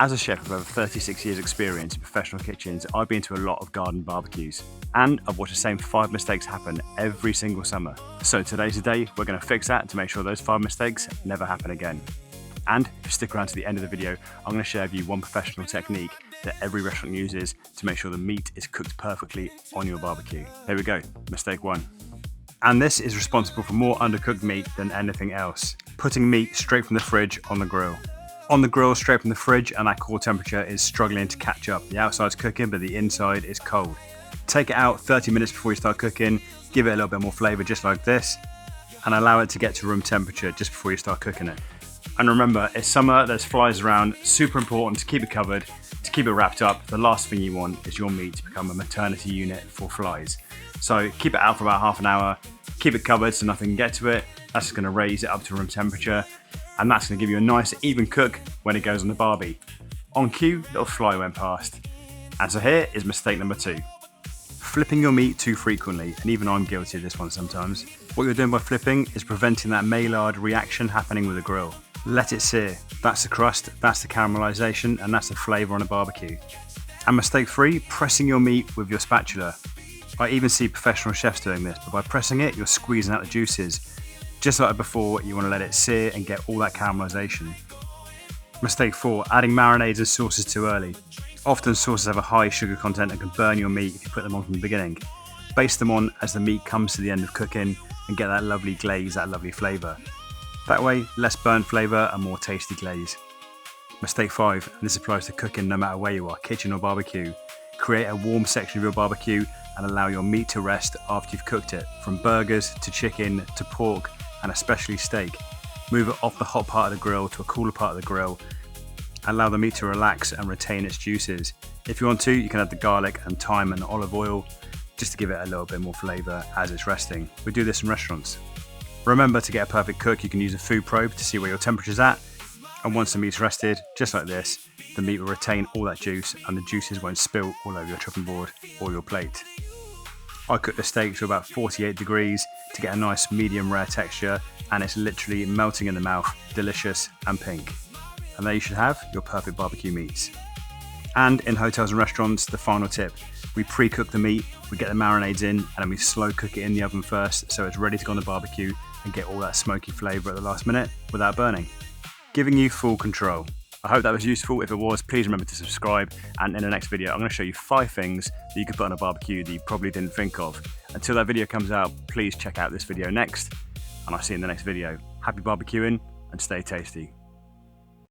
As a chef with over 36 years experience in professional kitchens, I've been to a lot of garden barbecues, and I've watched the same 5 mistakes happen every single summer. So today's the day we're going to fix that to make sure those 5 mistakes never happen again. And if you stick around to the end of the video, I'm going to share with you one professional technique that every restaurant uses to make sure the meat is cooked perfectly on your barbecue. Here we go, mistake 1. And this is responsible for more undercooked meat than anything else. Putting meat straight from the fridge on the grill. On the grill straight from the fridge, and that core temperature is struggling to catch up. The outside's cooking, but the inside is cold. Take it out 30 minutes before you start cooking, give it a little bit more flavour just like this, and allow it to get to room temperature just before you start cooking it. And remember, it's summer, there's flies around, super important to keep it covered, to keep it wrapped up. The last thing you want is your meat to become a maternity unit for flies. So keep it out for about half an hour, keep it covered so nothing can get to it. That's just going to raise it up to room temperature, and that's going to give you a nice even cook when it goes on the barbie. On cue, little fly went past. And so here is mistake number 2. Flipping your meat too frequently, and even I'm guilty of this one sometimes. What you're doing by flipping is preventing that Maillard reaction happening with the grill. Let it sear. That's the crust, that's the caramelization, and that's the flavour on a barbecue. And mistake 3, pressing your meat with your spatula. I even see professional chefs doing this, but by pressing it, you're squeezing out the juices. Just like before, you want to let it sear and get all that caramelization. Mistake 4, adding marinades and sauces too early. Often sauces have a high sugar content and can burn your meat if you put them on from the beginning. Baste them on as the meat comes to the end of cooking and get that lovely glaze, that lovely flavour. That way, less burnt flavour and more tasty glaze. Mistake 5, and this applies to cooking no matter where you are, kitchen or barbecue. Create a warm section of your barbecue and allow your meat to rest after you've cooked it, from burgers to chicken to pork and especially steak. Move it off the hot part of the grill to a cooler part of the grill. Allow the meat to relax and retain its juices. If you want to, you can add the garlic and thyme and olive oil just to give it a little bit more flavour as it's resting. We do this in restaurants. Remember, to get a perfect cook, you can use a food probe to see where your temperature's at. And once the meat's rested, just like this, the meat will retain all that juice and the juices won't spill all over your chopping board or your plate. I cook the steak to about 48 degrees to get a nice medium rare texture, and it's literally melting in the mouth, delicious and pink. And there you should have your perfect barbecue meats. And in hotels and restaurants, the final tip, we pre-cook the meat, we get the marinades in, and then we slow cook it in the oven first so it's ready to go on the barbecue and get all that smoky flavour at the last minute without burning. Giving you full control. I hope that was useful. If it was, please remember to subscribe, and in the next video I'm going to show you 5 things that you could put on a barbecue that you probably didn't think of. Until that video comes out, please check out this video next, and I'll see you in the next video. Happy barbecuing and stay tasty.